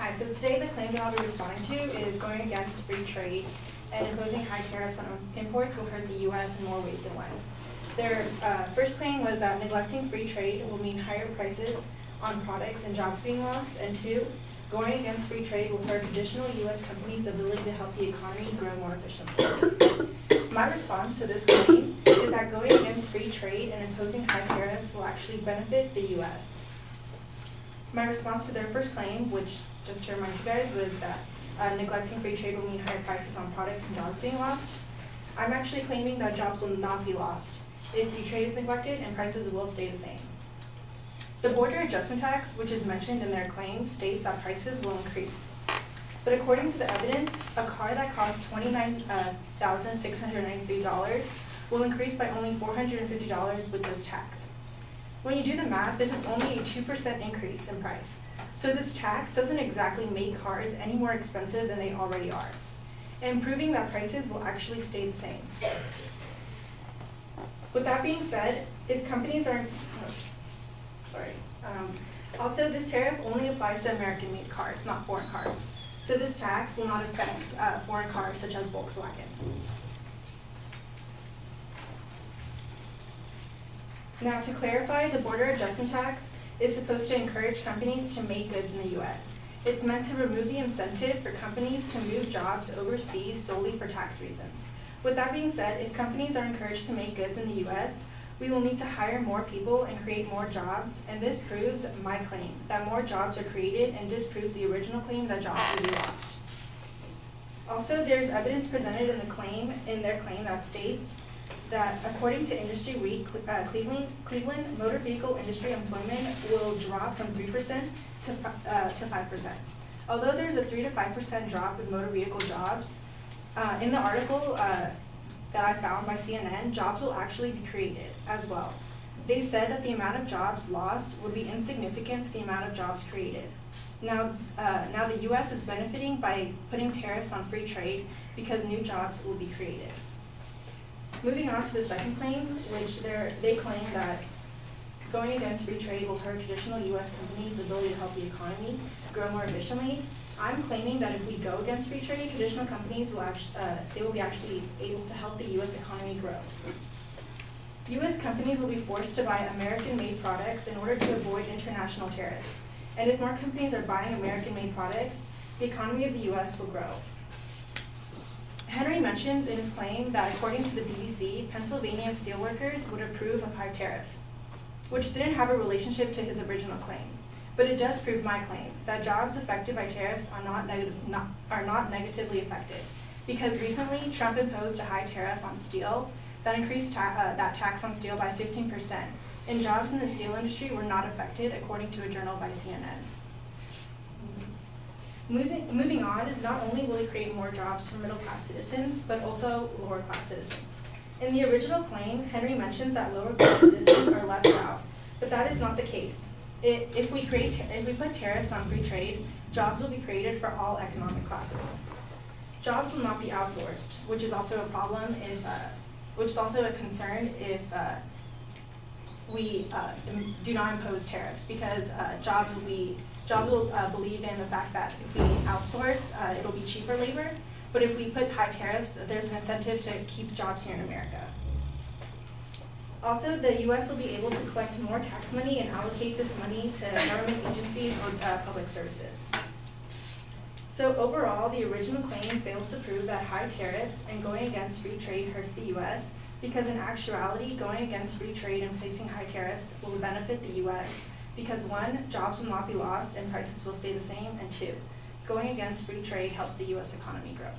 Hi, so today the claim that I'll be responding to is going against free trade and imposing high tariffs on imports will hurt the U.S. in more ways than one. Their first claim was that neglecting free trade will mean higher prices on products and jobs being lost, and two, going against free trade will hurt traditional U.S. companies' ability to help the economy grow more efficiently. My response to this claim is that going against free trade and imposing high tariffs will actually benefit the U.S. My response to their first claim, which just to remind you guys, was that neglecting free trade will mean higher prices on products and jobs being lost. I'm actually claiming that jobs will not be lost if free trade is neglected and prices will stay the same. The border adjustment tax, which is mentioned in their claim, states that prices will increase. But according to the evidence, a car that costs $29,693 will increase by only $450 with this tax. When you do the math, this is only a 2% increase in price. So this tax doesn't exactly make cars any more expensive than they already are, and proving that prices will actually stay the same. With that being said, if companies are, also this tariff only applies to American-made cars, not foreign cars. So this tax will not affect foreign cars such as Volkswagen. Now, to clarify, the border adjustment tax is supposed to encourage companies to make goods in the U.S. It's meant to remove the incentive for companies to move jobs overseas solely for tax reasons. With that being said, if companies are encouraged to make goods in the U.S., we will need to hire more people and create more jobs, and this proves my claim that more jobs are created and disproves the original claim that jobs will be lost. Also, there's evidence presented in their claim that states that according to Industry Week, Cleveland motor vehicle industry employment will drop from 3% to 5%. Although there's a 3 to 5% drop in motor vehicle jobs, in the article that I found by CNN, jobs will actually be created as well. They said that the amount of jobs lost would be insignificant to the amount of jobs created. Now the U.S. is benefiting by putting tariffs on free trade because new jobs will be created. Moving on to the second claim, which they claim that going against free trade will hurt traditional U.S. companies' ability to help the economy grow more efficiently. I'm claiming that if we go against free trade, traditional companies will be actually able to help the U.S. economy grow. U.S. companies will be forced to buy American-made products in order to avoid international tariffs. And if more companies are buying American-made products, the economy of the U.S. will grow. Henry mentions in his claim that according to the BBC, Pennsylvania steelworkers would approve of high tariffs, which didn't have a relationship to his original claim. But it does prove my claim that jobs affected by tariffs are not negatively affected, because recently Trump imposed a high tariff on steel that increased that tax on steel by 15%, and jobs in the steel industry were not affected, according to a journal by CNN. Moving on, not only will it create more jobs for middle-class citizens, but also lower-class citizens. In the original claim, Henry mentions that lower-class citizens are left out, but that is not the case. If we put tariffs on free trade, jobs will be created for all economic classes. Jobs will not be outsourced, which is also a problem which is also a concern if we do not impose tariffs, because jobs will believe in the fact that if we outsource, it'll be cheaper labor, but if we put high tariffs, there's an incentive to keep jobs here in America. Also, the U.S. will be able to collect more tax money and allocate this money to government agencies or public services. So overall, the original claim fails to prove that high tariffs and going against free trade hurts the U.S., because in actuality, going against free trade and placing high tariffs will benefit the U.S., because one, jobs will not be lost and prices will stay the same, and two, going against free trade helps the U.S. economy grow.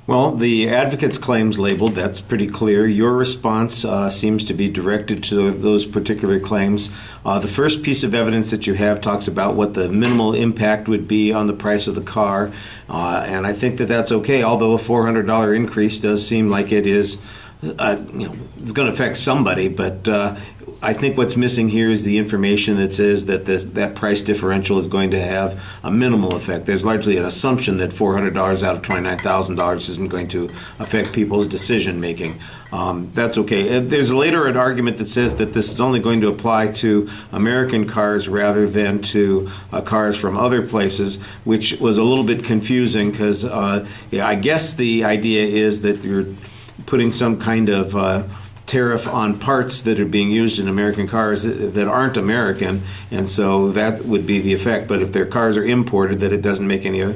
Well, the advocate's claims labeled, that's pretty clear. Your response seems to be directed to those particular claims. The first piece of evidence that you have talks about what the minimal impact would be on the price of the car, and I think that that's okay, although a $400 increase does seem like it is, it's going to affect somebody, but I think what's missing here is the information that says that that price differential is going to have a minimal effect. There's largely an assumption that $400 out of $29,000 isn't going to affect people's decision making. That's okay. There's later an argument that says that this is only going to apply to American cars rather than to cars from other places, which was a little bit confusing because I guess the idea is that you're putting some kind of tariff on parts that are being used in American cars that aren't American, and so that would be the effect. But if their cars are imported, that it doesn't make any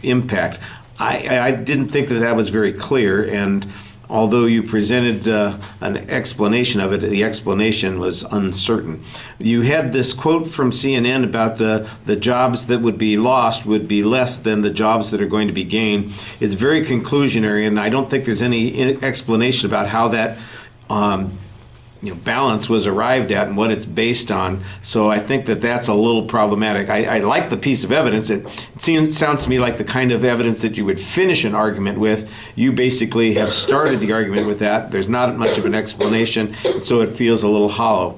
impact. I didn't think that was very clear, and although you presented an explanation of it, the explanation was uncertain. You had this quote from CNN about the jobs that would be lost would be less than the jobs that are going to be gained. It's very conclusionary, and I don't think there's any explanation about how that balance was arrived at and what it's based on. So I think that that's a little problematic. I like the piece of evidence. It sounds to me like the kind of evidence that you would finish an argument with. You basically have started the argument with that. There's not much of an explanation, so it feels a little hollow.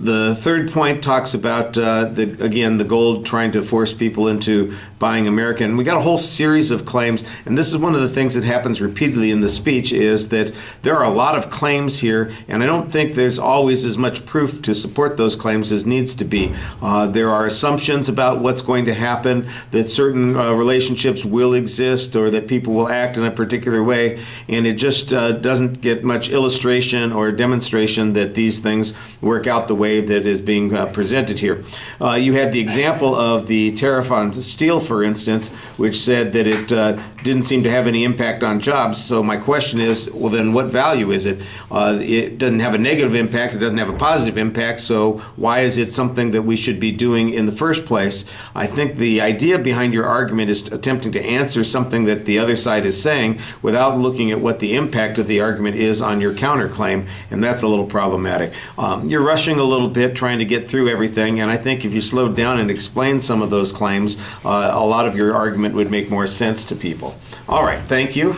The third point talks about, the goal trying to force people into buying American. We got a whole series of claims, and this is one of the things that happens repeatedly in the speech, is that there are a lot of claims here, and I don't think there's always as much proof to support those claims as needs to be. There are assumptions about what's going to happen, that certain relationships will exist, or that people will act in a particular way, and it just doesn't get much illustration or demonstration that these things work out the way that is being presented here. You had the example of the tariff on steel, for instance, which said that it didn't seem to have any impact on jobs. So my question is, well, then what value is it? It doesn't have a negative impact. It doesn't have a positive impact. So why is it something that we should be doing in the first place? I think the idea behind your argument is attempting to answer something that the other side is saying without looking at what the impact of the argument is on your counterclaim, and that's a little problematic. You're rushing a little bit trying to get through everything, and I think if you slowed down and explained some of those claims, a lot of your argument would make more sense to people. All right, thank you.